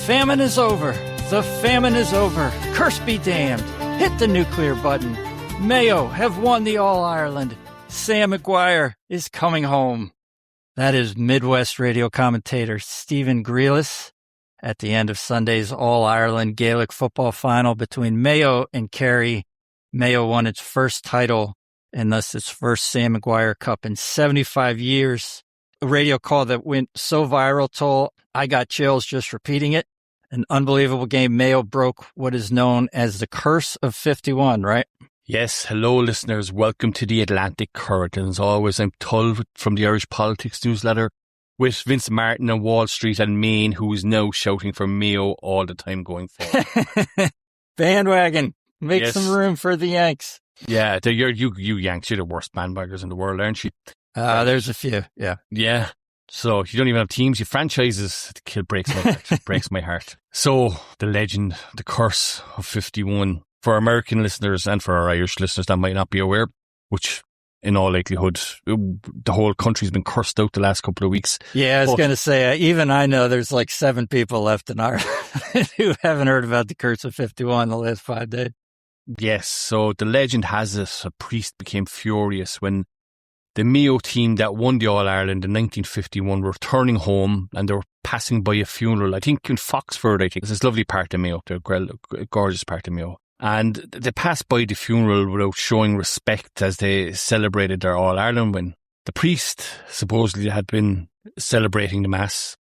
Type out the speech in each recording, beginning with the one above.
famine is over. The famine is over. Curse be damned. Hit the nuclear button. Mayo have won the All-Ireland. Sam Maguire is coming home. That is Midwest radio commentator Stephen Grealis at the end of Sunday's All-Ireland Gaelic football final between Mayo and Kerry. Mayo won its first title and thus its first Sam Maguire Cup in 75 years. A radio call that went so viral, Tull, I got chills just repeating it. An unbelievable game. Mayo broke what is known as the curse of 51, right? Yes, hello listeners, welcome to the Atlantic Current. And as always, I'm Tull from the Irish Politics newsletter with Vince Martin on Wall Street and Maine, who is now shouting for Mayo all the time going forward. Bandwagon, make some room for the Yanks. Yeah, you Yanks, you're the worst bandwagoners in the world, aren't you? There's a few, yeah. Yeah, so you don't even have teams, you franchises. It breaks my heart. So, the legend, the curse of 51. For American listeners and for our Irish listeners that might not be aware, which in all likelihood, the whole country's been cursed out the last couple of weeks. Yeah, I was going to say, even I know there's like 7 people left in Ireland who haven't heard about the curse of 51 the last 5 days. Yes, so the legend has it, a priest became furious when the Mayo team that won the All-Ireland in 1951 were returning home and they were passing by a funeral, I think in Foxford, it's this lovely part of Mayo, a gorgeous part of Mayo. And they passed by the funeral without showing respect as they celebrated their All-Ireland win. The priest supposedly had been celebrating the Mass,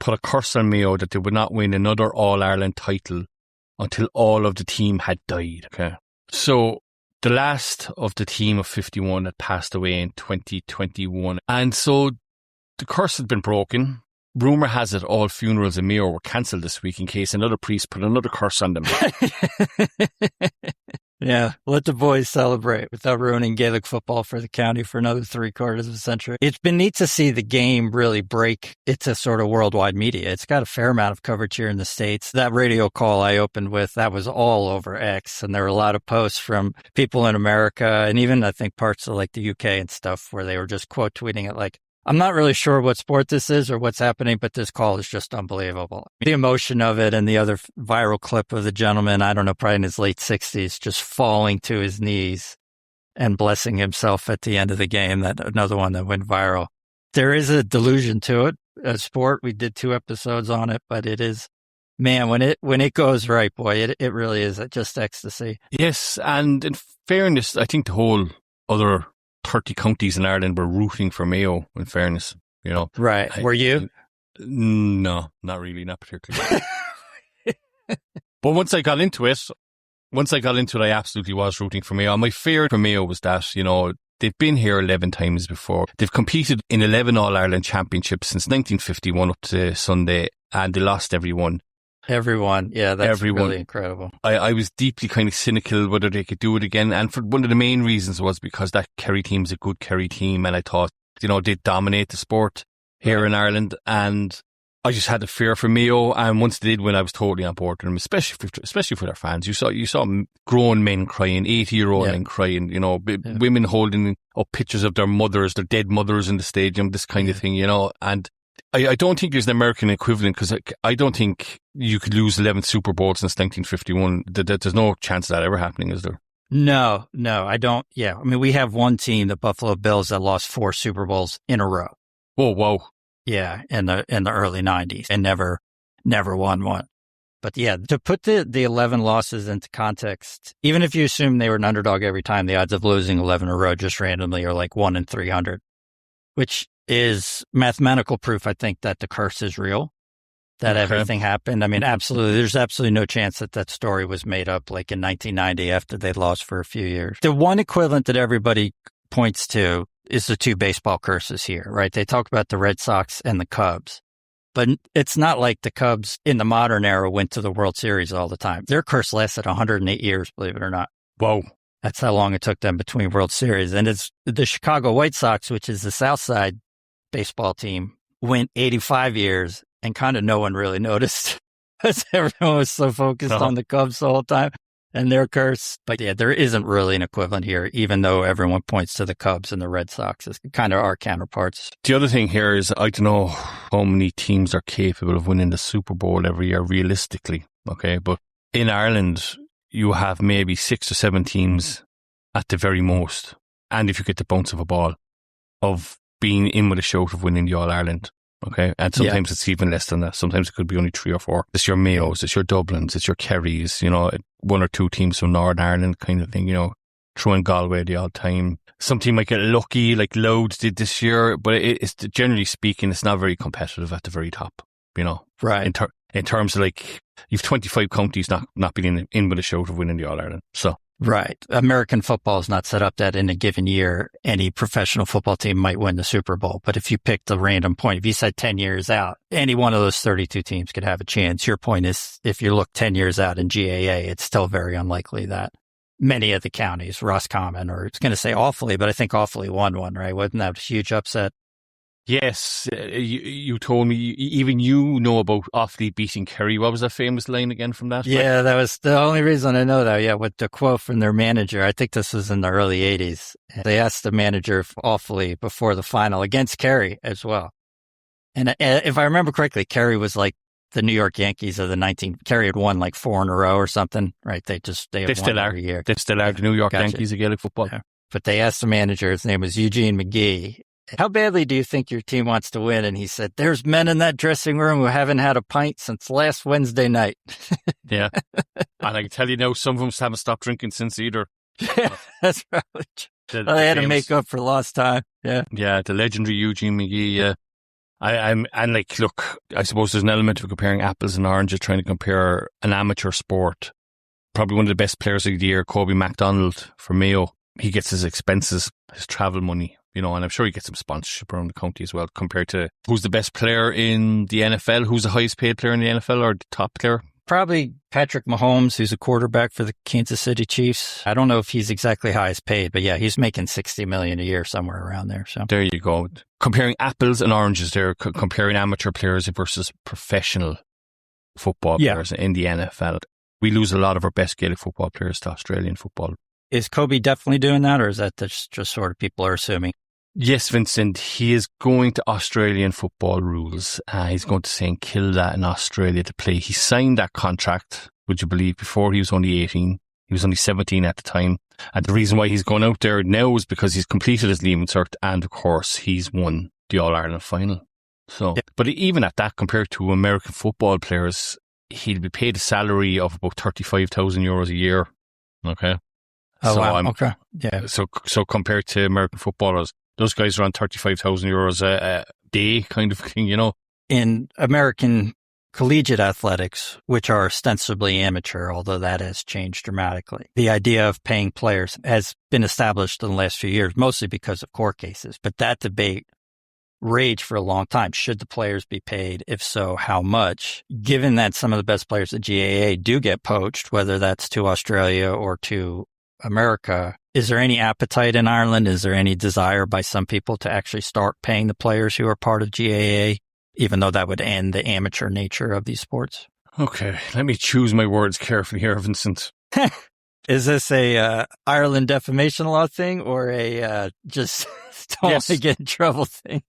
put a curse on Mayo that they would not win another All-Ireland title until all of the team had died. Okay, so the last of the team of 51 had passed away in 2021. And so the curse had been broken. Rumour has it all funerals in Mayo were cancelled this week in case another priest put another curse on them. Yeah, let the boys celebrate without ruining Gaelic football for the county for another 3/4 of a century. It's been neat to see the game really break into sort of worldwide media. It's got a fair amount of coverage here in the States. That radio call I opened with, that was all over X, and there were a lot of posts from people in America and even I think parts of like the UK and stuff where they were just quote tweeting it like, I'm not really sure what sport this is or what's happening, but this call is just unbelievable. The emotion of it and the other viral clip of the gentleman, I don't know, probably in his late 60s, just falling to his knees and blessing himself at the end of the game. That another one that went viral. There is a delusion to it, a sport. We did 2 episodes on it, but it is, man, when it goes right, boy, it really is just ecstasy. Yes, and in fairness, I think the whole other 30 counties in Ireland were rooting for Mayo, in fairness, you know. Right. Were you? No, not really, not particularly. But once I got into it, I absolutely was rooting for Mayo. And my fear for Mayo was that, you know, they've been here 11 times before. They've competed in 11 All-Ireland championships since 1951 up to Sunday, and they lost every one. Everyone. Yeah, that's really incredible. I was deeply kind of cynical whether they could do it again. And for one of the main reasons was because that Kerry team's a good Kerry team. And I thought, you know, they'd dominate the sport here in Ireland. And I just had a fear for Mayo. And once they did win, I was totally on board with them, especially for their fans. You saw grown men crying, 80-year-old men crying, you know, women holding up pictures of their mothers, their dead mothers in the stadium, this kind of thing, you know. And I don't think there's an American equivalent because I don't think you could lose 11 Super Bowls since 1951. There's no chance of that ever happening, is there? No, I don't. Yeah. I mean, we have one team, the Buffalo Bills, that lost 4 Super Bowls in a row. Oh, wow. Yeah. In the early 90s and never won one. But yeah, to put the 11 losses into context, even if you assume they were an underdog every time, the odds of losing 11 in a row just randomly are like 1 in 300, which is mathematical proof, I think, that the curse is real, that everything happened. I mean, absolutely. There's absolutely no chance that story was made up like in 1990 after they'd lost for a few years. The one equivalent that everybody points to is the 2 baseball curses here, right? They talk about the Red Sox and the Cubs, but it's not like the Cubs in the modern era went to the World Series all the time. Their curse lasted 108 years, believe it or not. Whoa. That's how long it took them between World Series. And it's the Chicago White Sox, which is the South Side baseball team, went 85 years and kind of no one really noticed because everyone was so focused on the Cubs the whole time. and their curse. But yeah, there isn't really an equivalent here, even though everyone points to the Cubs and the Red Sox as kind of our counterparts. The other thing here is I don't know how many teams are capable of winning the Super Bowl every year realistically, okay? But in Ireland, you have maybe 6 or 7 teams at the very most. And if you get the bounce of a ball, of being in with a shout of winning the All-Ireland. Okay. And sometimes it's even less than that. Sometimes it could be only 3 or 4. It's your Mayos, it's your Dublins, it's your Kerrys, 1 or 2 teams from Northern Ireland kind of thing, throwing Galway the odd time. Some team might get lucky like Louds did this year, but it's generally speaking, it's not very competitive at the very top, Right. In terms of you've 25 counties not being in with a shout of winning the All-Ireland. So. Right. American football is not set up that in a given year, any professional football team might win the Super Bowl. But if you picked a random point, if you said 10 years out, any one of those 32 teams could have a chance. Your point is, if you look 10 years out in GAA, it's still very unlikely that many of the counties, Roscommon, or it's going to say Awfully, but I think Awfully won one, right? Wasn't that a huge upset? Yes, you told me, even about Offaly beating Kerry. What was that famous line again from that? Yeah, that was the only reason I know that. Yeah, with the quote from their manager, I think this was in the early 80s. They asked the manager of Offaly before the final against Kerry as well. And if I remember correctly, Kerry was like the New York Yankees of the Kerry had won 4 in a row or something, right? They still are every year. They still are the New York Yankees of Gaelic football. Yeah. But they asked the manager, his name was Eugene McGee, how badly do you think your team wants to win? And he said, there's men in that dressing room who haven't had a pint since last Wednesday night. Yeah. And I can tell you now, some of them haven't stopped drinking since either. Yeah, that's probably true. They had to make up for lost time. Yeah. Yeah, the legendary Eugene McGee. Yeah. Look, I suppose there's an element of comparing apples and oranges, trying to compare an amateur sport. Probably one of the best players of the year, Kobe MacDonald for Mayo. He gets his expenses, his travel money. And I'm sure he gets some sponsorship around the county as well, compared to who's the best player in the NFL, who's the highest paid player in the NFL, or the top player? Probably Patrick Mahomes, who's a quarterback for the Kansas City Chiefs. I don't know if he's exactly highest paid, but yeah, he's making $60 million a year, somewhere around there. So there you go. Comparing apples and oranges there, comparing amateur players versus professional football players in the NFL. We lose a lot of our best Gaelic football players to Australian football. Is Kobe definitely doing that, or is that just sort of people are assuming? Yes, Vincent, he is going to Australian football rules. He's going to St Kilda in Australia to play. He signed that contract, would you believe, before he was only 18. He was only 17 at the time. And the reason why he's going out there now is because he's completed his leaving cert, and of course he's won the All-Ireland final. So, But even at that, compared to American football players, he'd be paid a salary of about €35,000 a year. Okay. Oh, so wow. Okay. Yeah. So compared to American footballers, those guys are on €35,000 a day kind of thing, In American collegiate athletics, which are ostensibly amateur, although that has changed dramatically, the idea of paying players has been established in the last few years, mostly because of court cases. But that debate raged for a long time. Should the players be paid? If so, how much? Given that some of the best players at GAA do get poached, whether that's to Australia or to America, is there any appetite in Ireland? Is there any desire by some people to actually start paying the players who are part of GAA, even though that would end the amateur nature of these sports? Okay, let me choose my words carefully here, Vincent. Is this a Ireland defamation law thing, or a just don't want to get in trouble thing?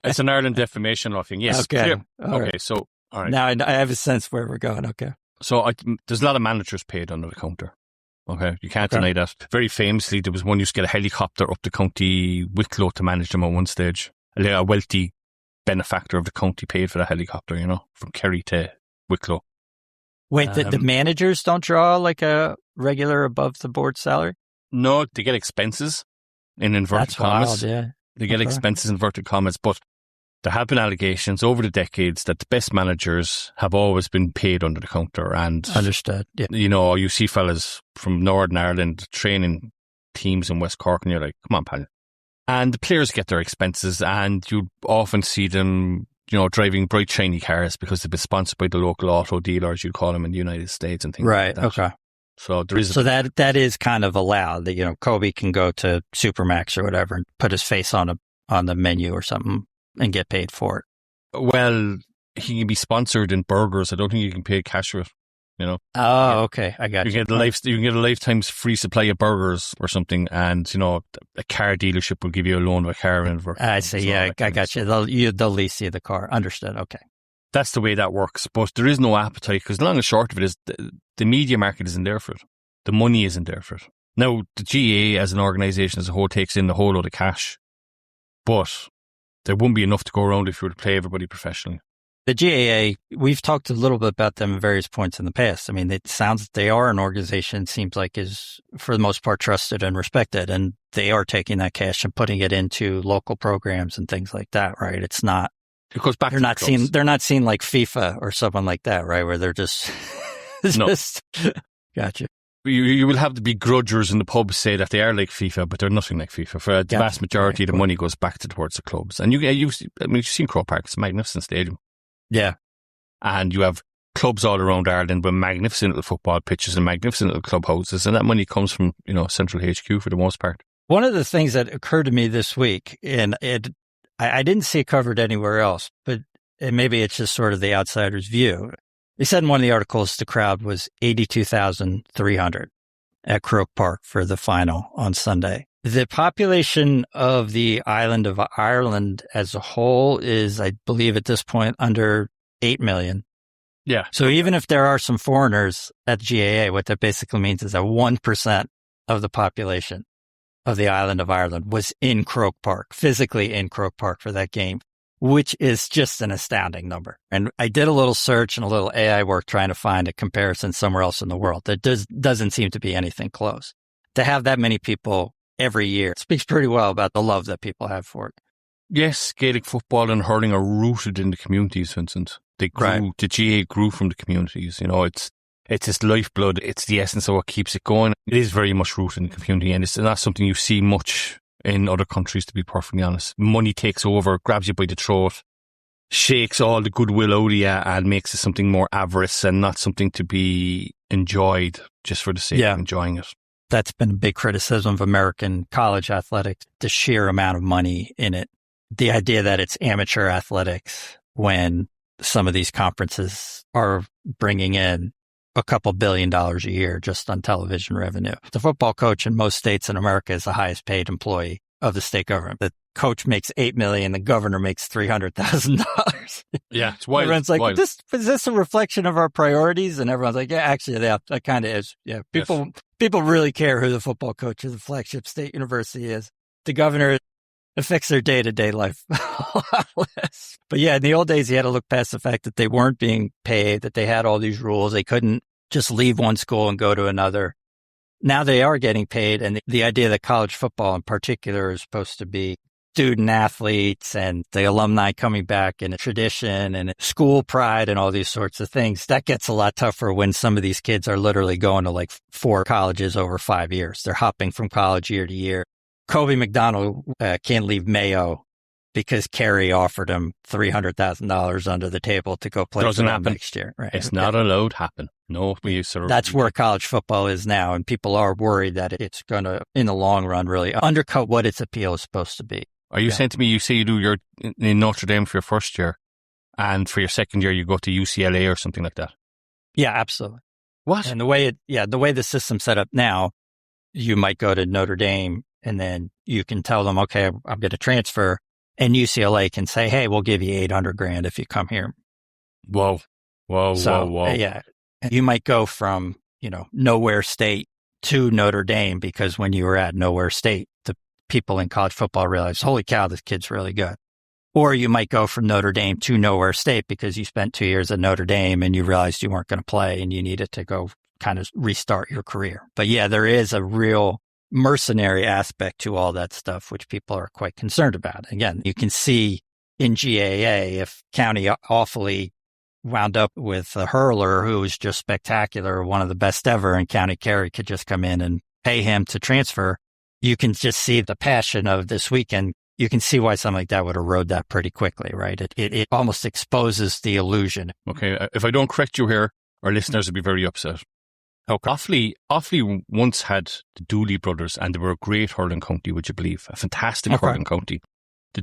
It's an Ireland defamation law thing, yes. Okay. Right. So, all right. Now I have a sense where we're going, okay. So there's a lot of managers paid under the counter. Okay, you can't deny that. Very famously, there was one who used to get a helicopter up to County Wicklow to manage them at one stage. A wealthy benefactor of the county paid for the helicopter, from Kerry to Wicklow. Wait, the managers don't draw like a regular above-the-board salary? No, they get expenses in inverted commas. Wild, yeah. They get expenses in inverted commas, but there have been allegations over the decades that the best managers have always been paid under the counter. And understood. Yeah. You see fellas from Northern Ireland training teams in West Cork, and you're like, come on, pal. And the players get their expenses, and you often see them, driving bright, shiny cars because they've been sponsored by the local auto dealer, as you call them in the United States, and things like that. Okay. So there is. So that is kind of allowed. That Kobe can go to Supermax or whatever and put his face on the menu or something and get paid for it. Well, he can be sponsored in burgers. I don't think you can pay cash for it. you know. Oh, okay. I got You you. can get a lifetime's free supply of burgers or something, and you know, a car dealership will give you a loan of a car. I see. Yeah, I got you. They'll lease you the car. Understood. Okay. That's the way that works. But there is no appetite, because the long and short of it is the media market isn't there for it. The money isn't there for it. Now, the GAA as an organisation as a whole takes in the whole load of cash, but there wouldn't be enough to go around if you were to play everybody professionally. The GAA, we've talked a little bit about them at various points in the past. I mean, it sounds that they are an organization, seems like is for the most part trusted and respected, and they are taking that cash and putting it into local programs and things like that, right? It's not, It goes back they're to not the clubs. seen, they're not seen like FIFA or someone like that, right? Where they're just, gotcha. You will have the begrudgers in the pubs say that they are like FIFA, but they're nothing like FIFA. For the vast majority of the money goes back towards the clubs. And you've seen Croke Park, it's a magnificent stadium. Yeah. And you have clubs all around Ireland with magnificent little football pitches and magnificent little clubhouses, and that money comes from, you know, central HQ for the most part. One of the things that occurred to me this week, and I didn't see it covered anywhere else, but maybe it's just sort of the outsider's view. They said in one of the articles the crowd was 82,300 at Croke Park for the final on Sunday. The population of the island of Ireland as a whole is, I believe at this point, under 8 million. Yeah. So even if there are some foreigners at GAA, what that basically means is that 1% of the population of the island of Ireland was in Croke Park, physically in Croke Park for that game, which is just an astounding number. And I did a little search and a little AI work trying to find a comparison somewhere else in the world. That doesn't seem to be anything close. To have that many people every year speaks pretty well about the love that people have for it. Yes, Gaelic football and hurling are rooted in the communities, Vincent. They grew, Right. The GAA grew from the communities. You know, it's its lifeblood. It's the essence of what keeps it going. It is very much rooted in the community, and it's not something you see much in other countries, to be perfectly honest. Money takes over, grabs you by the throat, shakes all the goodwill out of you, and makes it something more avarice and not something to be enjoyed just for the sake of enjoying it. That's been a big criticism of American college athletics, the sheer amount of money in it. The idea that it's amateur athletics when some of these conferences are bringing in a couple $1 billion a year just on television revenue. The football coach in most states in America is the highest paid employee of the state government. The coach makes $8 million, the governor makes $300,000. Yeah, it's wild. Everyone's like, wild. is this a reflection of our priorities? And everyone's like, yeah, actually, that kind of is. Yeah, people really care who the football coach of the flagship state university is. The governor affects their day-to-day life a lot less. But yeah, in the old days, you had to look past the fact that they weren't being paid, that they had all these rules. They couldn't just leave one school and go to another. Now they are getting paid. And the idea that college football in particular is supposed to be student athletes and the alumni coming back and a tradition and school pride and all these sorts of things, that gets a lot tougher when some of these kids are literally going to like 4 colleges over 5 years. They're hopping from college year to year. Kobe McDonald can't leave Mayo because Kerry offered him $300,000 under the table to go play for them next year. Right? It's not allowed to happen. No, that's where college football is now, and people are worried that it's going to, in the long run, really undercut what its appeal is supposed to be. Are you saying to me, you say you do your in Notre Dame for your first year, and for your second year you go to UCLA or something like that? Yeah, absolutely. What? And the way the system's set up now, you might go to Notre Dame, and then you can tell them, okay, I'm going to transfer, and UCLA can say, hey, we'll give you $800,000 if you come here. Whoa. Yeah. You might go from, Nowhere State to Notre Dame because when you were at Nowhere State, the people in college football realized, holy cow, this kid's really good. Or you might go from Notre Dame to Nowhere State because you spent 2 years at Notre Dame and you realized you weren't going to play and you needed to go kind of restart your career. But yeah, there is a real mercenary aspect to all that stuff, which people are quite concerned about. Again, you can see in GAA, if County Awfully wound up with a hurler who was just spectacular, one of the best ever, and County Kerry could just come in and pay him to transfer, you can just see the passion of this weekend. You can see why something like that would erode that pretty quickly, right? It almost exposes the illusion. Okay, if I don't correct you here, our listeners would be very upset. Okay. Offaly once had the Dooley brothers, and they were a great hurling county, would you believe? A fantastic hurling county. The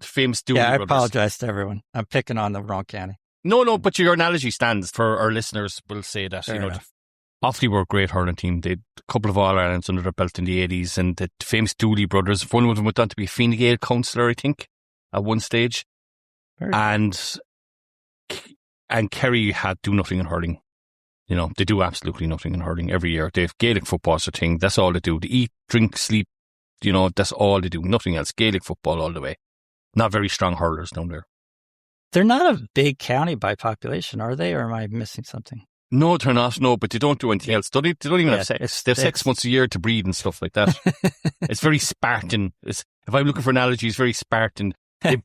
famous Dooley brothers. Yeah, I apologize to everyone. I'm picking on the wrong county. No, but your analogy stands for our listeners. Will say that, Fair enough. Offaly were a great hurling team. They had a couple of All-Irelands under their belt in the 80s, and the famous Dooley brothers. One of them went on to be a Fine Gael councillor, I think, at one stage. And Kerry do nothing in hurling. They do absolutely nothing in hurling every year. They have Gaelic football's their thing. That's all they do. They eat, drink, sleep. That's all they do. Nothing else. Gaelic football all the way. Not very strong hurlers down there. They're not a big county by population, are they? Or am I missing something? No, they're not. No, but they don't do anything else. They don't even have sex. They have 6 months a year to breed and stuff like that. It's very Spartan. If I'm looking for analogies, very Spartan. They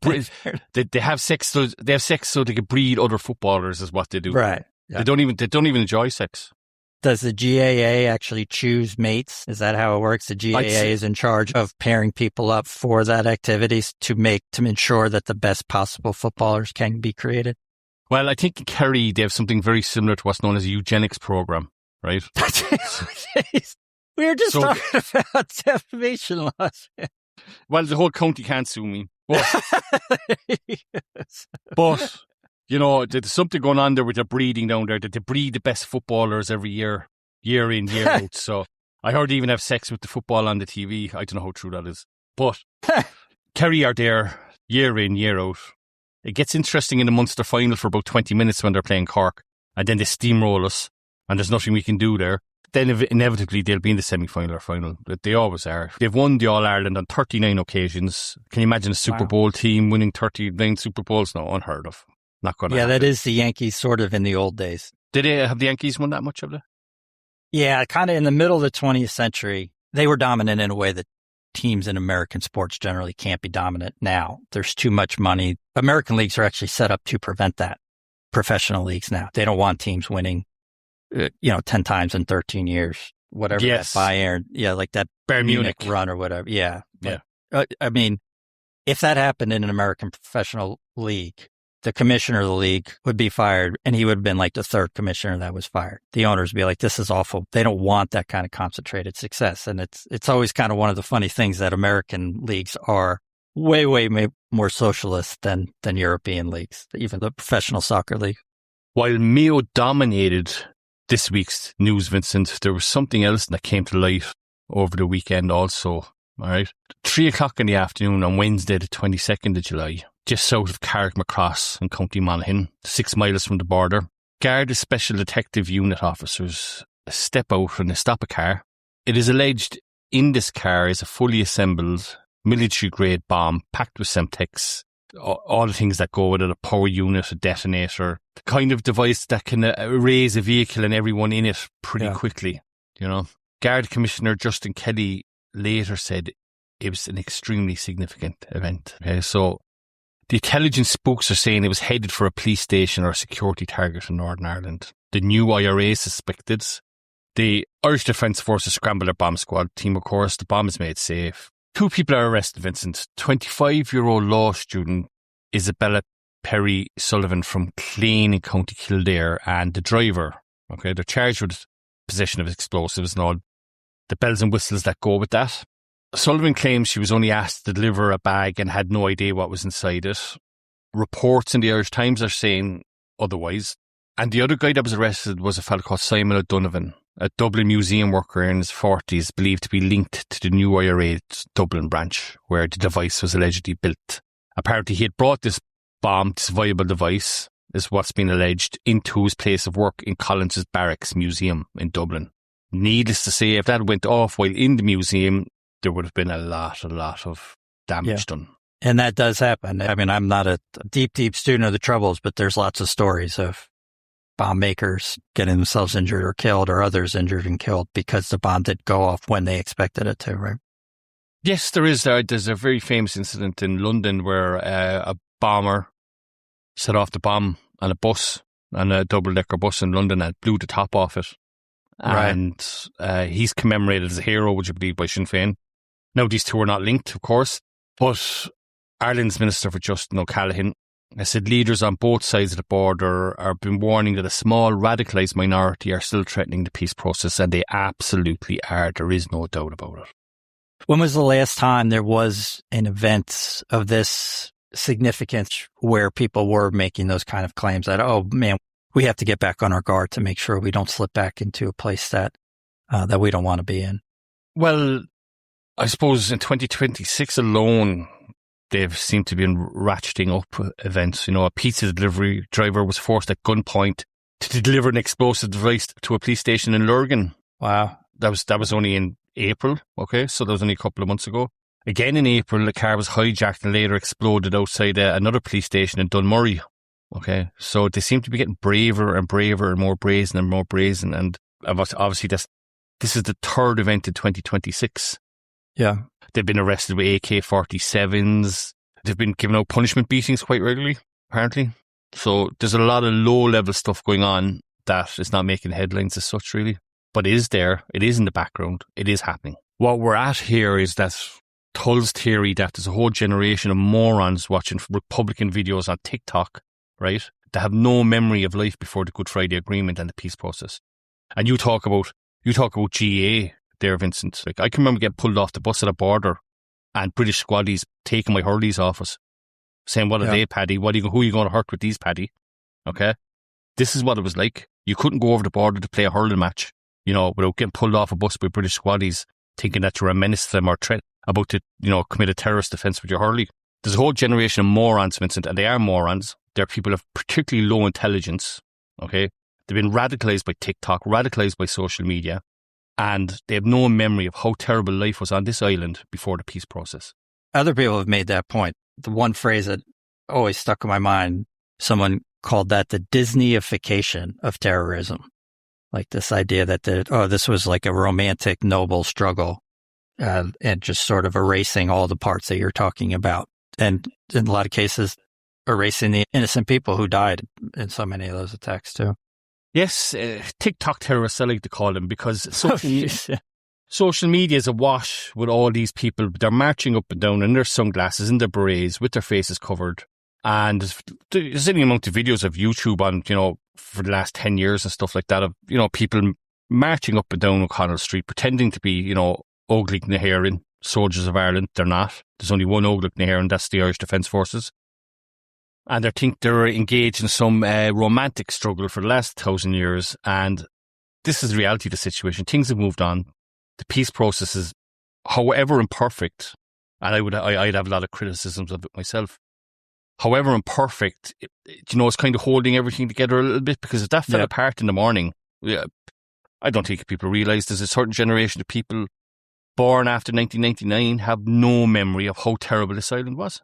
have sex. So they can breed other footballers. Is what they do. Right. Yeah. They don't even enjoy sex. Does the GAA actually choose mates? Is that how it works? The GAA is in charge of pairing people up for that activities to ensure that the best possible footballers can be created. Well, I think in Kerry they have something very similar to what's known as a eugenics program, right? We were just talking about defamation laws. Well, the whole county can't sue me, but there's something going on there with the breeding down there. That they breed the best footballers every year in, year out. So I heard they even have sex with the football on the TV. I don't know how true that is, but Kerry are there year in, year out. It gets interesting in the Munster final for about 20 minutes when they're playing Cork, and then they steamroll us, and there's nothing we can do there. Then inevitably they'll be in the semi-final or final. They always are. They've won the All-Ireland on 39 occasions. Can you imagine a Super Bowl team winning 39 Super Bowls? No, unheard of. Not going to happen. That is the Yankees sort of in the old days. Did they have the Yankees won that much of it? Yeah, kind of in the middle of the 20th century. They were dominant in a way that teams in American sports generally can't be dominant now. There's too much money. American leagues are actually set up to prevent that. Professional leagues now. They don't want teams winning, 10 times in 13 years, whatever that Bayern, like that Bayern Munich run or whatever. Yeah. Yeah. I mean, if that happened in an American professional league, the commissioner of the league would be fired, and he would have been like the third commissioner that was fired. The owners would be like, this is awful. They don't want that kind of concentrated success. And it's always kind of one of the funny things that American leagues are way, way more socialist than European leagues, even the professional soccer league. While Mayo dominated this week's news, Vincent, there was something else that came to light over the weekend also. All right. 3:00 in the afternoon on Wednesday, the 22nd of July. Just south of Carrickmacross in County Monaghan, 6 miles from the border. Garda Special Detective Unit officers step out and they stop a car. It is alleged in this car is a fully assembled military-grade bomb packed with Semtex, all the things that go with it, a power unit, a detonator, the kind of device that can erase a vehicle and everyone in it pretty quickly, Garda Commissioner Justin Kelly later said it was an extremely significant event. Okay, so the intelligence spooks are saying it was headed for a police station or a security target in Northern Ireland. The new IRA suspected. The Irish Defence Forces scrambled their bomb squad team, of course. The bomb is made safe. 2 people are arrested, Vincent. 25-year-old law student Isabella Perry Sullivan from Clane in County Kildare, and the driver. Okay, they're charged with possession of explosives and all the bells and whistles that go with that. Sullivan claims she was only asked to deliver a bag and had no idea what was inside it. Reports in the Irish Times are saying otherwise. And the other guy that was arrested was a fellow called Simon O'Donovan, a Dublin museum worker in his 40s, believed to be linked to the new IRA Dublin branch, where the device was allegedly built. Apparently he had brought this bomb, this viable device, is what's been alleged, into his place of work in Collins's Barracks Museum in Dublin. Needless to say, if that went off while in the museum, there would have been a lot of damage done. And that does happen. I mean, I'm not a deep student of the Troubles, but there's lots of stories of bomb makers getting themselves injured or killed, or others injured and killed because the bomb did go off when they expected it to, right? Yes, there is. There's a very famous incident in London where a bomber set off the bomb on a bus, on a double-decker bus in London, and blew the top off it. Right. And he's commemorated as a hero, would you believe, by Sinn Féin. Now, these two are not linked, of course, but Ireland's Minister for Justice, O'Callaghan, has said leaders on both sides of the border have been warning that a small radicalised minority are still threatening the peace process, and they absolutely are. There is no doubt about it. When was the last time there was an event of this significance where people were making those kind of claims that, oh man, we have to get back on our guard to make sure we don't slip back into a place that we don't want to be in. Well, I suppose in 2026 alone, they've seemed to be ratcheting up events. You know, a pizza delivery driver was forced at gunpoint to deliver an explosive device to a police station in Lurgan. Wow. That was only in April, okay? So that was only a couple of months ago. Again in April, the car was hijacked and later exploded outside another police station in Dunmurry, okay? So they seem to be getting braver and braver and more brazen. And obviously this is the third event in 2026. Yeah. They've been arrested with AK-47s. They've been given out punishment beatings quite regularly, apparently. So there's a lot of low-level stuff going on that is not making headlines as such, really. But it is there. It is in the background. It is happening. What we're at here is that Tull's theory that there's a whole generation of morons watching Republican videos on TikTok, right, that have no memory of life before the Good Friday Agreement and the peace process. And you talk about GA there, Vincent. Like, I can remember getting pulled off the bus at a border and British squaddies taking my hurleys off us, saying, what are they, Paddy? Who are you going to hurt with these, Paddy? Okay? This is what it was like. You couldn't go over the border to play a hurling match, you know, without getting pulled off a bus by British squaddies, thinking that you're a menace to them or about to, you know, commit a terrorist offence with your hurley. There's a whole generation of morons, Vincent, and they are morons. They're people of particularly low intelligence, okay? They've been radicalised by TikTok, radicalised by social media, and they have no memory of how terrible life was on this island before the peace process. Other people have made that point. The one phrase that always stuck in my mind, someone called that the Disneyification of terrorism. Like this idea that this was like a romantic, noble struggle, and just sort of erasing all the parts that you're talking about. And in a lot of cases, erasing the innocent people who died in so many of those attacks too. Yes, TikTok terrorists, I like to call them, because social media is awash with all these people. They're marching up and down in their sunglasses, in their berets, with their faces covered. And there's any amount of videos of YouTube on, you know, for the last 10 years and stuff like that of, you know, people marching up and down O'Connell Street, pretending to be, you know, Óglaigh na hÉireann, soldiers of Ireland. They're not. There's only one Óglaigh na hÉireann, that's the Irish Defence Forces. And they think they're engaged in some romantic struggle for the last 1,000 years. And this is the reality of the situation. Things have moved on. The peace process is, however imperfect, and I'd have a lot of criticisms of it myself. However imperfect, you know, it's kind of holding everything together a little bit, because if that fell apart in the morning, I don't think people realise there's a certain generation of people born after 1999 have no memory of how terrible this island was.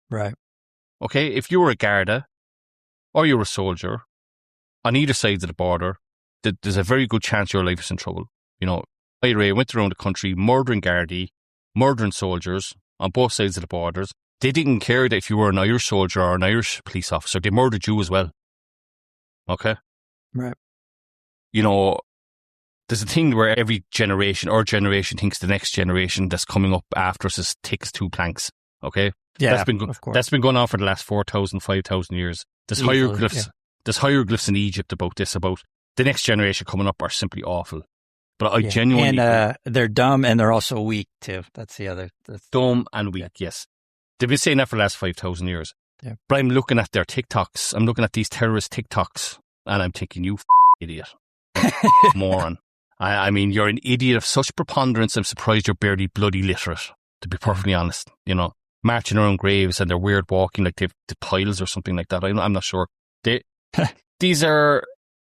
Right. Okay, if you were a Garda or you were a soldier on either side of the border, there's a very good chance your life is in trouble. You know, IRA went around the country murdering Gardaí, murdering soldiers on both sides of the borders. They didn't care that if you were an Irish soldier or an Irish police officer, they murdered you as well. Okay? Right. You know, there's a thing where every generation, our generation, thinks the next generation that's coming up after us is thick as two planks. Okay? Yeah, of course. That's been going on for the last 4,000, 5,000 years. There's hieroglyphs in Egypt about this, about the next generation coming up are simply awful. But I genuinely... And they're dumb and they're also weak too. That's the other... Dumb and weak, yes. They've been saying that for the last 5,000 years. Yeah. But I'm looking at their TikToks. I'm looking at these terrorist TikToks and I'm thinking, you idiot. Moron. I mean, you're an idiot of such preponderance, I'm surprised you're barely bloody literate, to be perfectly honest. You know, marching around graves and they're weird walking like they've the piles or something like that. I'm not sure. These are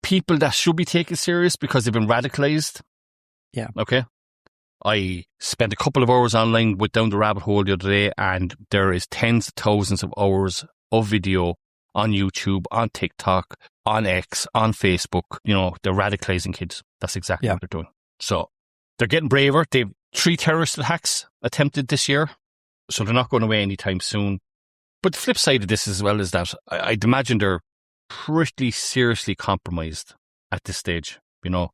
people that should be taken serious because they've been radicalised. Yeah. Okay. I spent a couple of hours online, went down the rabbit hole the other day, and there is tens of thousands of hours of video on YouTube, on TikTok, on X, on Facebook. You know, they're radicalising kids. That's exactly what they're doing. So they're getting braver. They've 3 terrorist attacks attempted this year, so they're not going away anytime soon. But the flip side of this as well is that I'd imagine they're pretty seriously compromised at this stage. You know,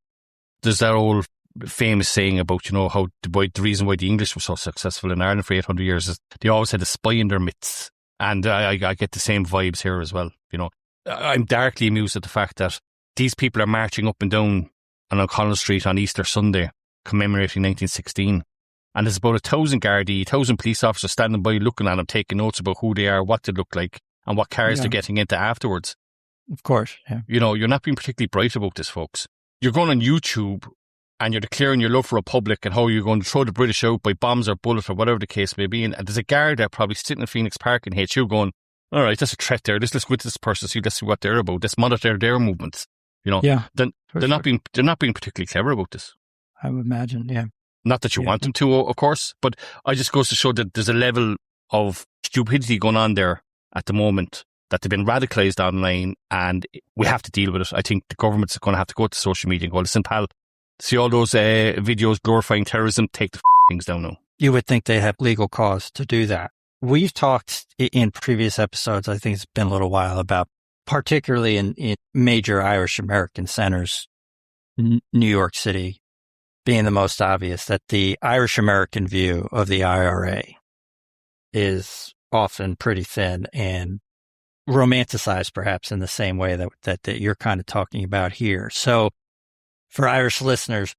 there's that old famous saying about, you know, how the reason why the English were so successful in Ireland for 800 years is they always had a spy in their midst. And I get the same vibes here as well. You know, I'm darkly amused at the fact that these people are marching up and down on O'Connell Street on Easter Sunday, commemorating 1916. And there's about 1,000 Gardaí, 1,000 police officers standing by looking at them, taking notes about who they are, what they look like, and what cars they're getting into afterwards. Of course, yeah. You know, you're not being particularly bright about this, folks. You're going on YouTube and you're declaring your love for Republic and how you're going to throw the British out by bombs or bullets or whatever the case may be. And there's a guard there probably sitting in Phoenix Park in HU going, all right, that's a threat there. Let's go into this person, let's see what they're about. Let's monitor their movements. You know, then they're not being particularly clever about this. I would imagine, yeah. Not that you want them to, of course, but I just goes to show that there's a level of stupidity going on there at the moment, that they've been radicalised online, and we have to deal with it. I think the government's going to have to go to social media and go, listen, pal, see all those videos glorifying terrorism, take the things down now. You would think they have legal cause to do that. We've talked in previous episodes, I think it's been a little while, about particularly in major Irish American centers, New York City being the most obvious, that the Irish American view of the IRA is often pretty thin and romanticized, perhaps in the same way that you're kind of talking about here. So for Irish listeners,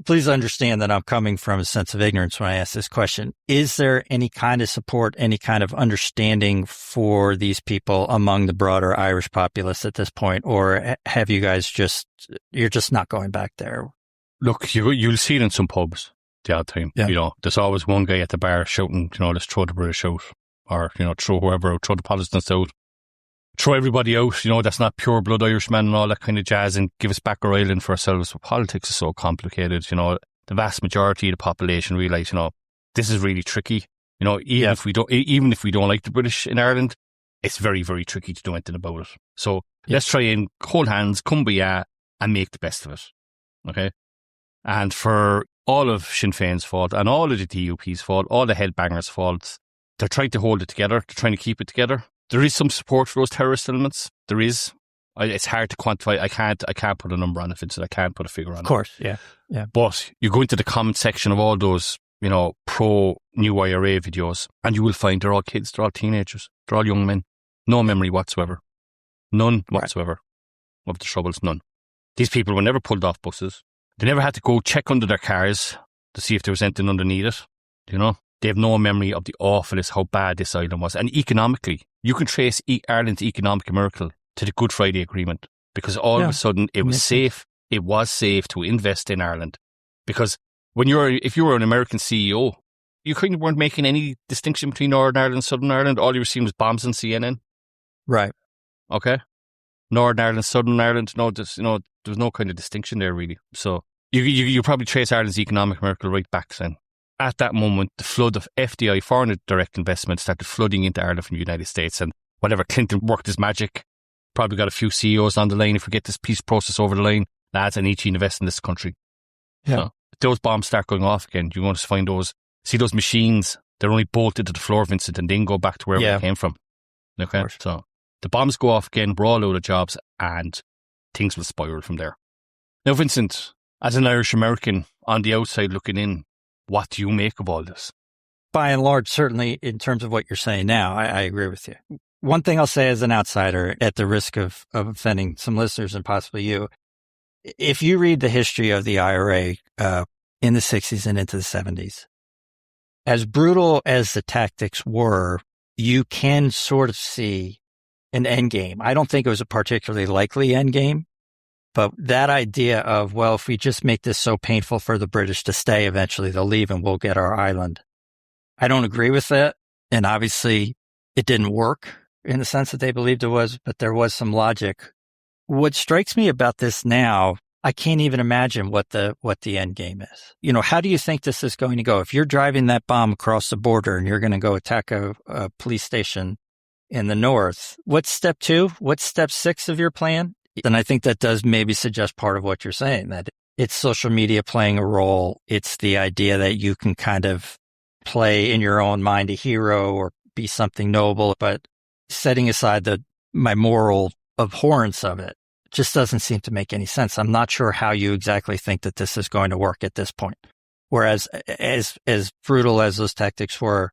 please understand that I'm coming from a sense of ignorance when I ask this question. Is there any kind of support, any kind of understanding for these people among the broader Irish populace at this point? Or have you guys you're just not going back there? Look, you'll see it in some pubs the odd time. Yeah. You know, there's always one guy at the bar shouting, you know, let's throw the British out, or, you know, throw whoever out, throw the Protestants out, throw everybody out, you know, that's not pure blood Irishman and all that kind of jazz, and give us back our island for ourselves. But politics is so complicated, you know. The vast majority of the population realise, you know, this is really tricky. You know, even if we don't like the British in Ireland, it's very, very tricky to do anything about it. So let's try and hold hands, kumbaya, and make the best of it. Okay? And for all of Sinn Féin's fault, and all of the DUP's fault, all the headbangers' faults, they're trying to hold it together. They're trying to keep it together. There is some support for those terrorist elements. There is. It's hard to quantify. I can't put a number on it, Vincent. I can't put a figure on it. Of course, yeah. But you go into the comment section of all those, you know, pro-new IRA videos, and you will find they're all kids, they're all teenagers, they're all young men. No memory whatsoever. None whatsoever of the troubles, none. These people were never pulled off buses. They never had to go check under their cars to see if there was anything underneath it. You know, they have no memory of the awfulness, how bad this island was. And economically, you can trace Ireland's economic miracle to the Good Friday Agreement, because all of a sudden it was safe. It was safe to invest in Ireland, because if you were an American CEO, you kind of weren't making any distinction between Northern Ireland and Southern Ireland. All you were seeing was bombs on CNN. Right. Okay. Northern Ireland, Southern Ireland, no, there was no kind of distinction there really. So you probably trace Ireland's economic miracle right back then. At that moment, the flood of FDI, foreign direct investment, started flooding into Ireland from the United States, and whatever, Clinton worked his magic, probably got a few CEOs on the line. If we get this peace process over the line, lads, I need to invest in this country. Yeah. So if those bombs start going off again, you're going to find those machines, they're only bolted to the floor, Vincent, and then go back to wherever they came from. Okay, so the bombs go off again, we're all out of jobs, and things will spiral from there. Now, Vincent, as an Irish American on the outside looking in, what do you make of all this? By and large, certainly in terms of what you're saying now, I agree with you. One thing I'll say as an outsider, at the risk of offending some listeners and possibly you, if you read the history of the IRA in the 60s and into the 70s, as brutal as the tactics were, you can sort of see an end game. I don't think it was a particularly likely end game, but that idea of, well, if we just make this so painful for the British to stay, eventually they'll leave and we'll get our island. I don't agree with that. And obviously it didn't work in the sense that they believed it was, but there was some logic. What strikes me about this now, I can't even imagine what the end game is. You know, how do you think this is going to go? If you're driving that bomb across the border and you're going to go attack a police station in the north, what's step 2? What's step 6 of your plan? And I think that does maybe suggest part of what you're saying, that it's social media playing a role. It's the idea that you can kind of play in your own mind a hero or be something noble, but setting aside my moral abhorrence of it just doesn't seem to make any sense. I'm not sure how you exactly think that this is going to work at this point. Whereas as brutal as those tactics were,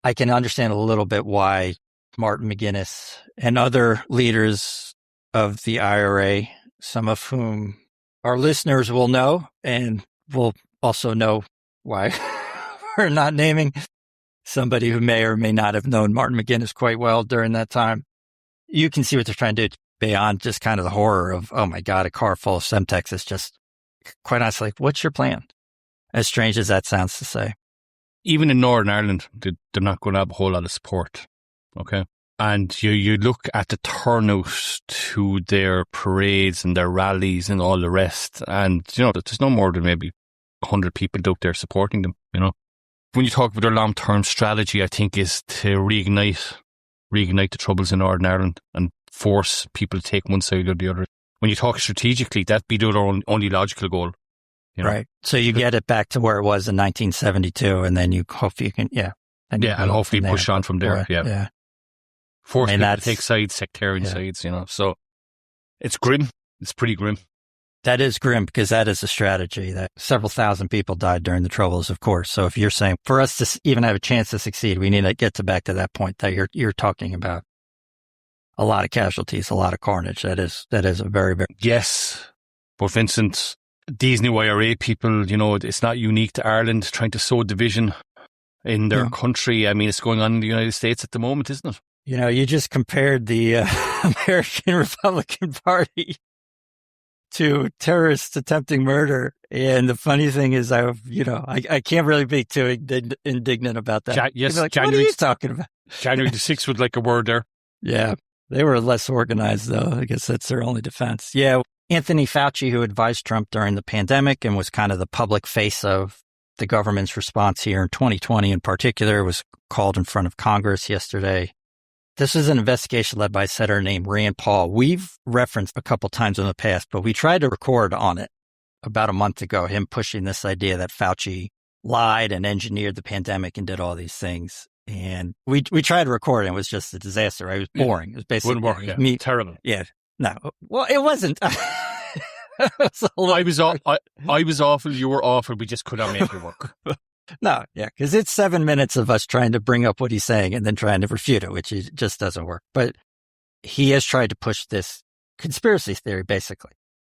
I can understand a little bit why Martin McGuinness and other leaders of the IRA, some of whom our listeners will know and will also know why for not naming somebody who may or may not have known Martin McGuinness quite well during that time. You can see what they're trying to do beyond just kind of the horror of, oh my God, a car full of Semtex is just, quite honestly, like, what's your plan? As strange as that sounds to say. Even in Northern Ireland, they're not going to have a whole lot of support. Okay. And you look at the turnout to their parades and their rallies and all the rest, and, there's no more than maybe 100 people out there supporting them, When you talk about their long-term strategy, I think, is to reignite the troubles in Northern Ireland and force people to take one side or the other. When you talk strategically, that'd be their only logical goal. Right. So you get it back to where it was in 1972, and then you hope you can, and hopefully push on from there. Yeah. Force people to take sides, sectarian sides, So it's grim. It's pretty grim. That is grim, because that is a strategy that several thousand people died during the Troubles, of course. So if you're saying for us to even have a chance to succeed, we need to get back to that point that you're talking about. A lot of casualties, a lot of carnage. That is a very, very... Yes. But Vincent, these new IRA people, it's not unique to Ireland trying to sow division in their country. I mean, it's going on in the United States at the moment, isn't it? You just compared the American Republican Party to terrorists attempting murder. And the funny thing is, I can't really be too indignant about that. Yes, like, what are you talking about? January the 6th would like a word there. Yeah, they were less organized, though. I guess that's their only defense. Yeah, Anthony Fauci, who advised Trump during the pandemic and was kind of the public face of the government's response here in 2020 in particular, was called in front of Congress yesterday. This is an investigation led by a senator named Rand Paul. We've referenced a couple times in the past, but we tried to record on it about a month ago, him pushing this idea that Fauci lied and engineered the pandemic and did all these things. And we tried to record it. It was just a disaster. Right? It was boring. It was basically... Wouldn't work, me. Terrible. Yeah. No. Well, it wasn't. I was awful. You were awful. We just could not make it work. No, because it's 7 minutes of us trying to bring up what he's saying and then trying to refute it, which just doesn't work. But he has tried to push this conspiracy theory, basically,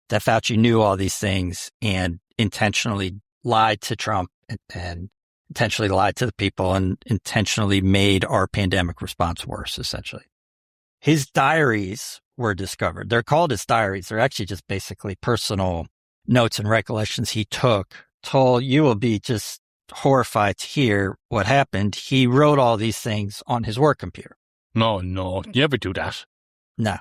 that Fauci knew all these things and intentionally lied to Trump and intentionally lied to the people and intentionally made our pandemic response worse, essentially. His diaries were discovered. They're called his diaries. They're actually just basically personal notes and recollections he took. Tull, you will be just horrified to hear what happened. He wrote all these things on his work computer. No, you ever do that? No.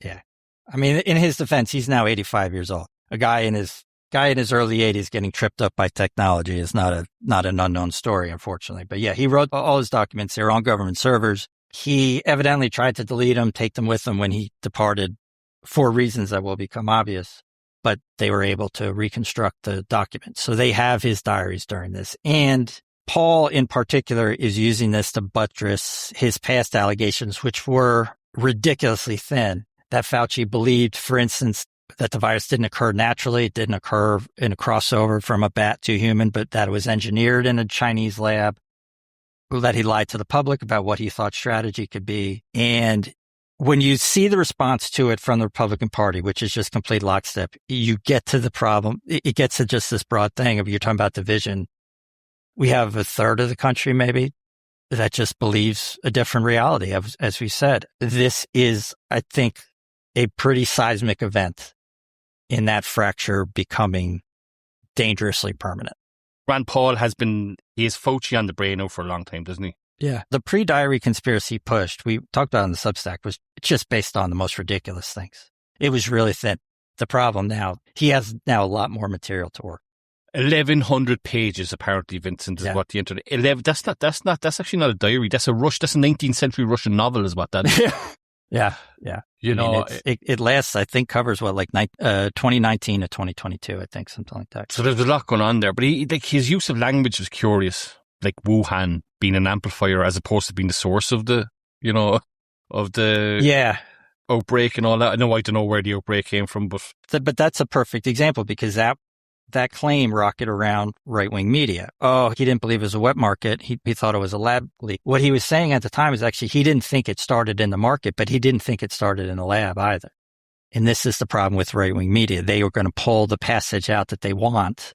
Yeah. I mean, in his defense, he's now 85 years old. A guy in his early 80s getting tripped up by technology is not an unknown story, unfortunately. But yeah, he wrote all his documents. They were on government servers. He evidently tried to delete them, take them with him when he departed for reasons that will become obvious. But they were able to reconstruct the documents. So they have his diaries during this. And Paul, in particular, is using this to buttress his past allegations, which were ridiculously thin, that Fauci believed, for instance, that the virus didn't occur naturally. It didn't occur in a crossover from a bat to human, but that it was engineered in a Chinese lab, that he lied to the public about what he thought strategy could be. And when you see the response to it from the Republican Party, which is just complete lockstep, you get to the problem. It gets to just this broad thing of, you're talking about division. We have a third of the country, maybe, that just believes a different reality. As we said, this is, I think, a pretty seismic event in that fracture becoming dangerously permanent. Rand Paul has Fauci on the brain now for a long time, doesn't he? Yeah. The pre-diary conspiracy pushed, we talked about in the Substack, was just based on the most ridiculous things. It was really thin. The problem now, he has now a lot more material to work. 1,100 pages, apparently, Vincent, is what the internet... That's actually not a diary. That's a 19th century Russian novel is what that is. Yeah. It lasts, I think, covers 2019 to 2022, I think, something like that. So there's a lot going on there. But his use of language was curious, like Wuhan being an amplifier as opposed to being the source of the outbreak and all that. I don't know where the outbreak came from, but that's a perfect example, because that claim rocketed around right-wing media. Oh, he didn't believe it was a wet market. He thought it was a lab leak. What he was saying at the time is actually he didn't think it started in the market, but he didn't think it started in the lab either. And this is the problem with right-wing media. They are going to pull the passage out that they want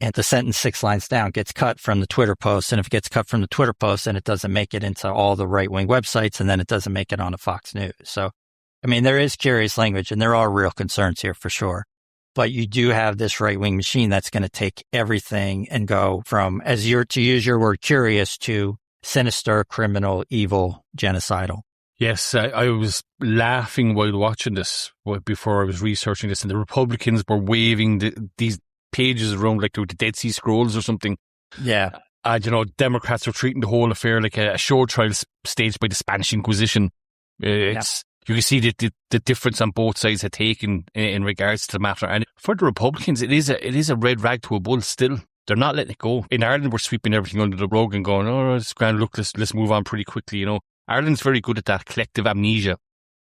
and the sentence 6 lines down gets cut from the Twitter post. And if it gets cut from the Twitter post, then it doesn't make it into all the right-wing websites, and then it doesn't make it on a Fox News. So, I mean, there is curious language, and there are real concerns here for sure. But you do have this right-wing machine that's going to take everything and go from, to use your word, curious to sinister, criminal, evil, genocidal. Yes, I was laughing while watching this, before I was researching this, and the Republicans were waving these pages around like the Dead Sea Scrolls or something. Yeah. Democrats are treating the whole affair like a show trial staged by the Spanish Inquisition. You can see the difference on both sides had taken in regards to the matter. And for the Republicans, it is a red rag to a bull still. They're not letting it go. In Ireland, we're sweeping everything under the rug and going, oh, it's grand, look, let's move on pretty quickly, Ireland's very good at that collective amnesia.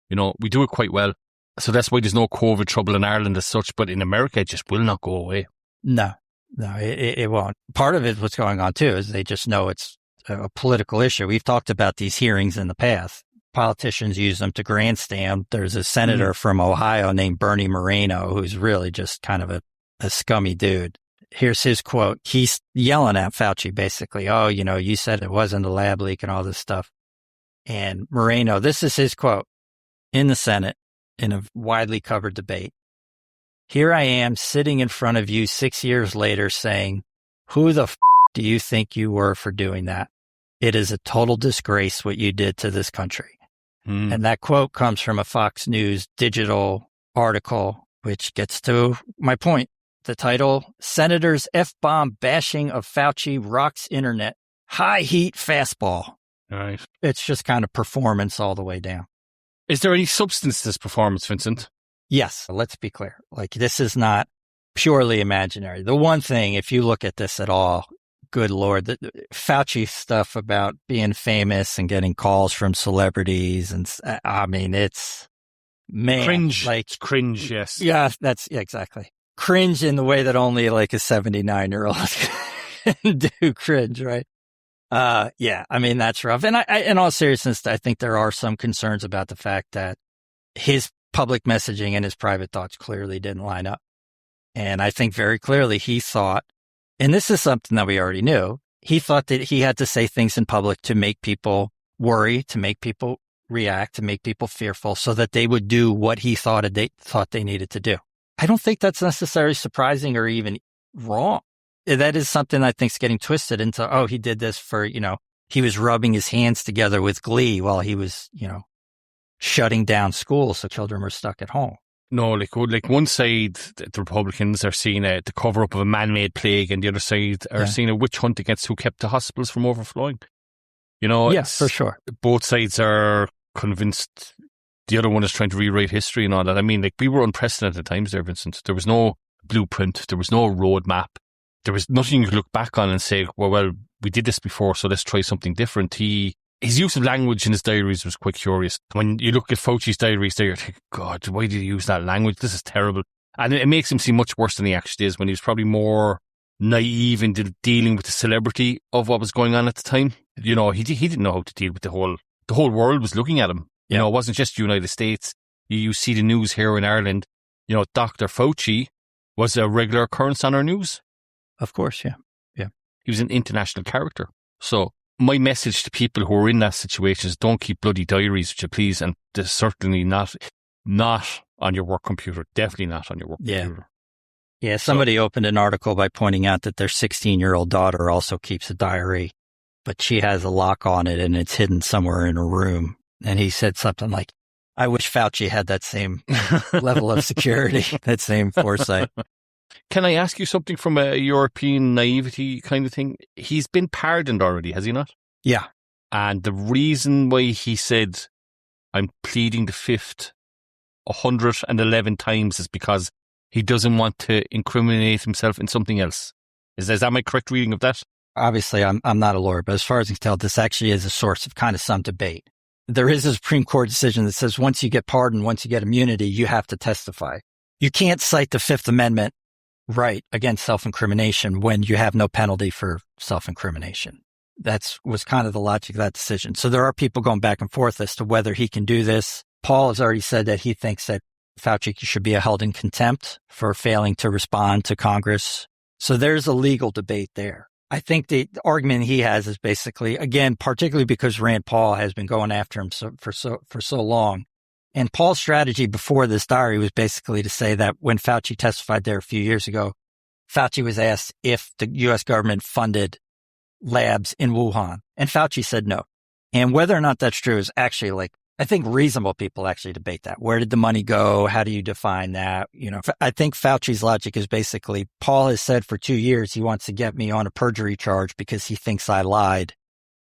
We do it quite well. So that's why there's no COVID trouble in Ireland as such. But in America, it just will not go away. No, it won't. Part of it, what's going on too, is they just know it's a political issue. We've talked about these hearings in the past. Politicians use them to grandstand. There's a senator from Ohio named Bernie Moreno, who's really just kind of a scummy dude. Here's his quote. He's yelling at Fauci, basically. Oh, you said it wasn't a lab leak and all this stuff. And Moreno, this is his quote in the Senate in a widely covered debate. Here I am sitting in front of you 6 years later saying, who the do you think you were for doing that? It is a total disgrace what you did to this country. And that quote comes from a Fox News digital article, which gets to my point. The title, Senators F-bomb bashing of Fauci rocks internet. High heat fastball. Right. It's just kind of performance all the way down. Is there any substance to this performance, Vincent? Yes. Let's be clear. Like, this is not purely imaginary. The one thing, if you look at this at all, good Lord, the Fauci stuff about being famous and getting calls from celebrities. And I mean, it's cringe. Like, it's cringe. Yes. Yeah, exactly. Cringe in the way that only like a 79-year-old can do cringe, right? Yeah, I mean, that's rough. And in all seriousness, I think there are some concerns about the fact that his public messaging and his private thoughts clearly didn't line up. And I think very clearly he thought, and this is something that we already knew, he thought that he had to say things in public to make people worry, to make people react, to make people fearful so that they would do what he thought they needed to do. I don't think that's necessarily surprising or even wrong. That is something I think is getting twisted into, oh, he did this for, he was rubbing his hands together with glee while he was, shutting down school so children were stuck at home. No, like one side, the Republicans are seeing the cover up of a man-made plague, and the other side are seeing a witch hunt against who kept the hospitals from overflowing. Yes, for sure. Both sides are convinced the other one is trying to rewrite history and all that. I mean, like, we were unprecedented times there, Vincent. There was no blueprint. There was no roadmap. There was nothing you could look back on and say, well, we did this before, so let's try something different. His use of language in his diaries was quite curious. When you look at Fauci's diaries there, you think, God, why did he use that language? This is terrible. And it makes him seem much worse than he actually is, when he was probably more naive in dealing with the celebrity of what was going on at the time. He didn't know how to deal with the whole world was looking at him. It wasn't just the United States. You see the news here in Ireland. Dr. Fauci was a regular occurrence on our news. Of course, yeah. He was an international character. So my message to people who are in that situation is, don't keep bloody diaries, would you please? And certainly not on your work computer. Definitely not on your work computer. Yeah, somebody opened an article by pointing out that their 16-year-old daughter also keeps a diary, but she has a lock on it and it's hidden somewhere in her room. And he said something like, I wish Fauci had that same level of security, that same foresight. Can I ask you something from a European naivety kind of thing? He's been pardoned already, has he not? Yeah. And the reason why he said, I'm pleading the fifth 111 times, is because he doesn't want to incriminate himself in something else. Is that my correct reading of that? Obviously, I'm not a lawyer, but as far as I can tell, this actually is a source of kind of some debate. There is a Supreme Court decision that says once you get pardoned, once you get immunity, you have to testify. You can't cite the Fifth Amendment right against self-incrimination when you have no penalty for self-incrimination. That was kind of the logic of that decision. So there are people going back and forth as to whether he can do this. Paul has already said that he thinks that Fauci should be held in contempt for failing to respond to Congress So there's a legal debate there. I think the argument he has is basically, again, particularly because Rand Paul has been going after him for so long. And Paul's strategy before this diary was basically to say that when Fauci testified there a few years ago, Fauci was asked if the U.S. government funded labs in Wuhan, and Fauci said no. And whether or not that's true is actually I think reasonable people actually debate that. Where did the money go? How do you define that? I think Fauci's logic is basically Paul has said for 2 years he wants to get me on a perjury charge because he thinks I lied.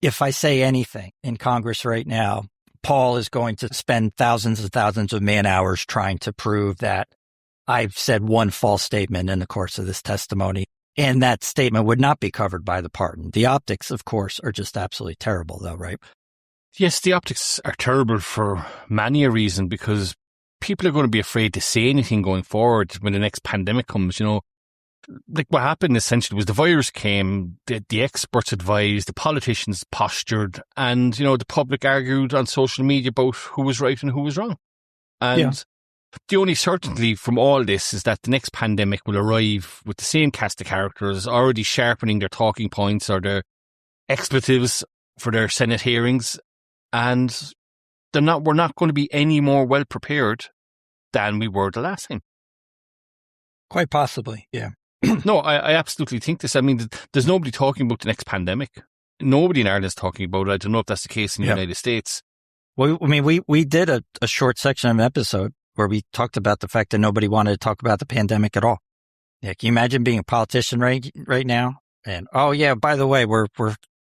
If I say anything in Congress right now, Paul is going to spend thousands and thousands of man hours trying to prove that I've said one false statement in the course of this testimony. And that statement would not be covered by the pardon. The optics, of course, are just absolutely terrible though, right? Yes, the optics are terrible for many a reason, because people are going to be afraid to say anything going forward when the next pandemic comes. Like what happened essentially was the virus came, the experts advised, the politicians postured, and, the public argued on social media about who was right and who was wrong. And the only certainty from all this is that the next pandemic will arrive with the same cast of characters, already sharpening their talking points or their expletives for their Senate hearings. And we're not going to be any more well prepared than we were the last time. Quite possibly, yeah. No, I absolutely think this. I mean, there's nobody talking about the next pandemic. Nobody in Ireland is talking about it. I don't know if that's the case in the United States. Well, I mean, we did a short section of an episode where we talked about the fact that nobody wanted to talk about the pandemic at all. Yeah, can you imagine being a politician right now? And, oh, yeah, by the way, we're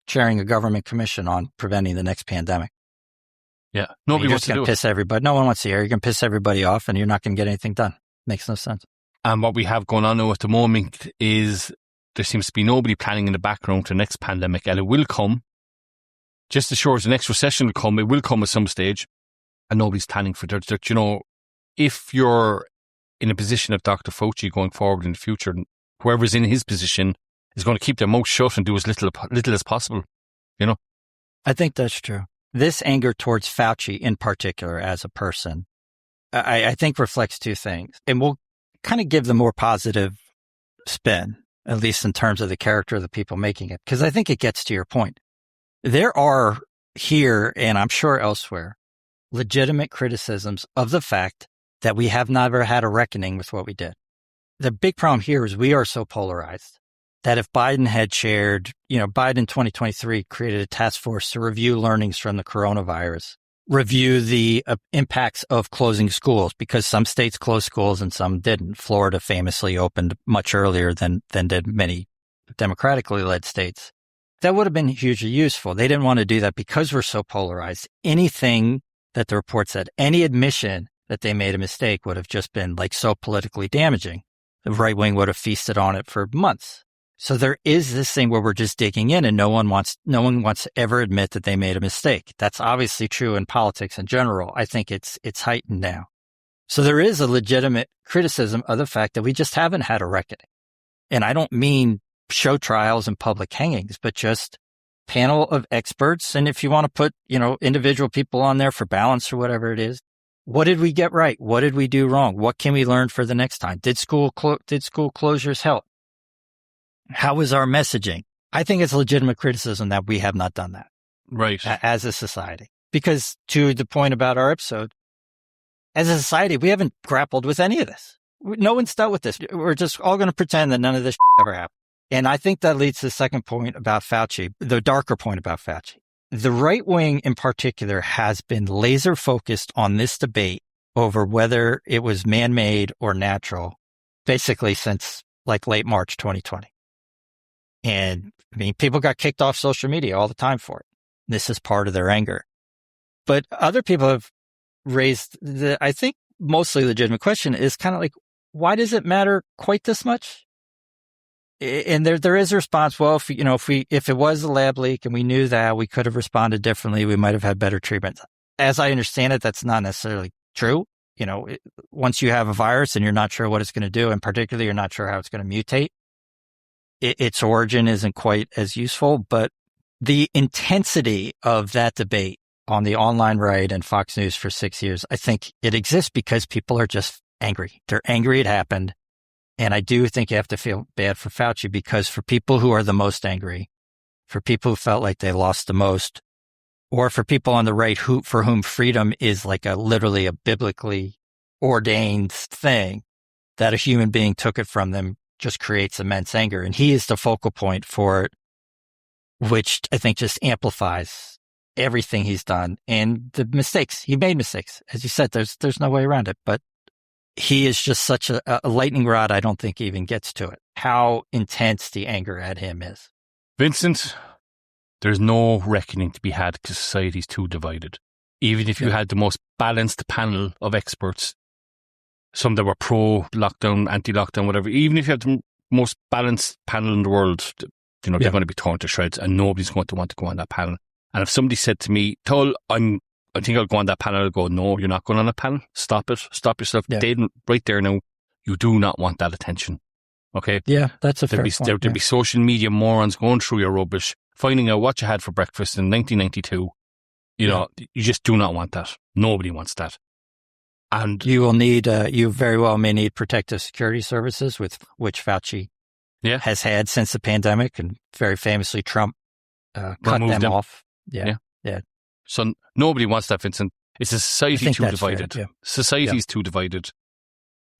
chairing a government commission on preventing the next pandemic. Yeah, nobody wants to do it. Piss everybody. No one wants to hear. You're going to piss everybody off, and you're not going to get anything done. Makes no sense. And what we have going on now at the moment is there seems to be nobody planning in the background for the next pandemic, and it will come. Just as sure as the next recession will come, it will come at some stage, and nobody's planning for that. If you're in a position of Dr. Fauci going forward in the future, whoever's in his position is going to keep their mouth shut and do as little as possible, I think that's true. This anger towards Fauci in particular as a person, I think reflects two things. And we'll kind of give the more positive spin, at least in terms of the character of the people making it, because I think it gets to your point. There are here, and I'm sure elsewhere, legitimate criticisms of the fact that we have never had a reckoning with what we did. The big problem here is we are so polarized that if Biden had shared, Biden 2023 created a task force to review learnings from the coronavirus, review the impacts of closing schools, because some states closed schools and some didn't. Florida famously opened much earlier than did many democratically led states. That would have been hugely useful. They didn't want to do that because we're so polarized. Anything that the report said, any admission that they made a mistake would have just been so politically damaging. The right wing would have feasted on it for months. So there is this thing where we're just digging in and no one wants to ever admit that they made a mistake. That's obviously true in politics in general. I think it's heightened now. So there is a legitimate criticism of the fact that we just haven't had a reckoning. And I don't mean show trials and public hangings, but just panel of experts. And if you want to put, individual people on there for balance or whatever it is, what did we get right? What did we do wrong? What can we learn for the next time? Did school closures help? How was our messaging? I think it's legitimate criticism that we have not done that. Right. As a society. Because to the point about our episode, as a society, we haven't grappled with any of this. No one's dealt with this. We're just all going to pretend that none of this ever happened. And I think that leads to the second point about Fauci, the darker point about Fauci. The right wing in particular has been laser focused on this debate over whether it was man-made or natural, basically since late March 2020. And people got kicked off social media all the time for it. This is part of their anger. But other people have raised I think mostly legitimate question is kind of why does it matter quite this much? And there is a response. Well, if it was a lab leak and we knew that, we could have responded differently. We might have had better treatment. As I understand it, that's not necessarily true. Once you have a virus and you're not sure what it's going to do, and particularly you're not sure how it's going to mutate, its origin isn't quite as useful. But the intensity of that debate on the online right and Fox News for 6 years, I think it exists because people are just angry. They're angry it happened. And I do think you have to feel bad for Fauci, because for people who are the most angry, for people who felt like they lost the most, or for people on the right for whom freedom is like literally a biblically ordained thing, that a human being took it from them just creates immense anger. And he is the focal point for it, which I think just amplifies everything he's done and the mistakes. He made mistakes. As you said, there's no way around it, but he is just such a lightning rod. I don't think he even gets to it, how intense the anger at him is. Vincent, there's no reckoning to be had because society's too divided. Even if you had the most balanced panel of experts, some that were pro-lockdown, anti-lockdown, whatever, even if you have the most balanced panel in the world, they're going to be torn to shreds, and nobody's going to want to go on that panel. And if somebody said to me, Tull, I think I'll go on that panel, I'll go, no, you're not going on a panel. Stop it. Stop yourself. Right there now, you do not want that attention. Okay? Yeah, that's a fair point. There'll be social media morons going through your rubbish, finding out what you had for breakfast in 1992. You just do not want that. Nobody wants that. And you will need, you very well may need protective security services, with which Fauci has had since the pandemic, and very famously Trump cut them off. Yeah. So nobody wants that, Vincent. It's a society too divided. Fair, Society's too divided.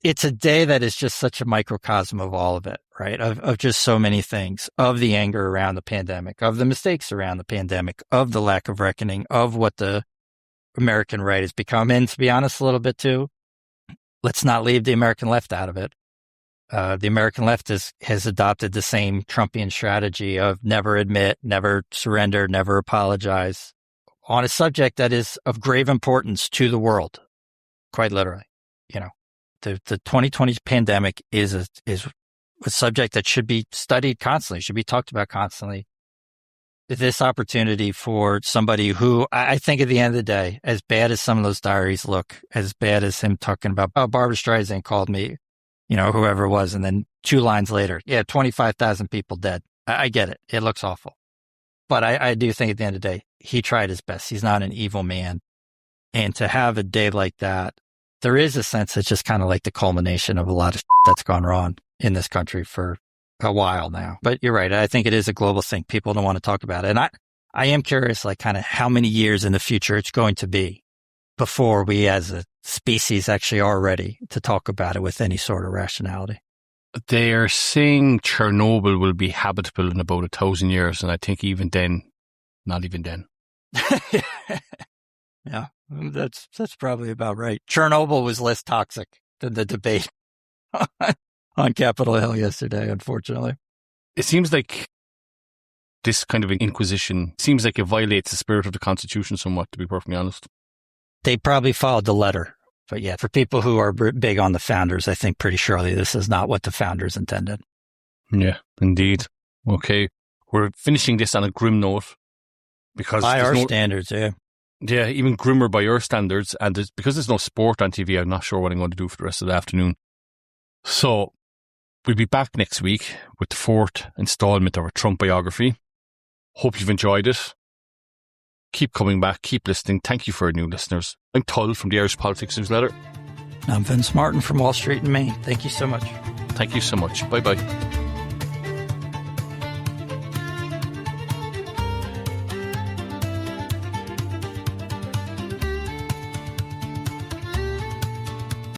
It's a day that is just such a microcosm of all of it, right? Of just so many things, of the anger around the pandemic, of the mistakes around the pandemic, of the lack of reckoning, of what the American right has become. And to be honest, a little bit too, let's not leave the American left out of it. The American left has adopted the same Trumpian strategy of never admit, never surrender, never apologize on a subject that is of grave importance to the world, quite literally. The 2020 pandemic is a subject that should be studied constantly, should be talked about constantly. This opportunity for somebody who, I think at the end of the day, as bad as some of those diaries look, as bad as him talking about, Barbara Streisand called me, whoever it was, and then 2 lines later, 25,000 people dead. I get it. It looks awful. But I do think at the end of the day, he tried his best. He's not an evil man. And to have a day like that, there is a sense it's just kind of like the culmination of a lot of that's gone wrong in this country for a while now. But you're right. I think it is a global thing. People don't want to talk about it. And I am curious, like, kind of how many years in the future it's going to be before we as a species actually are ready to talk about it with any sort of rationality. They are saying Chernobyl will be habitable in about 1,000 years. And I think even then, not even then. Yeah, that's probably about right. Chernobyl was less toxic than the debate on Capitol Hill yesterday, unfortunately. It seems like this kind of inquisition seems like it violates the spirit of the Constitution somewhat, to be perfectly honest. They probably followed the letter. But yeah, for people who are big on the founders, I think pretty surely this is not what the founders intended. Yeah, indeed. Okay, we're finishing this on a grim note. Because by our standards, yeah. Yeah, even grimmer by your standards. And because there's no sport on TV, I'm not sure what I'm going to do for the rest of the afternoon. So we'll be back next week with the 4th installment of our Trump biography. Hope you've enjoyed it. Keep coming back. Keep listening. Thank you for our new listeners. I'm Tull from the Irish Politics Newsletter. I'm Vince Martin from Wall Street in Maine. Thank you so much. Thank you so much. Bye-bye.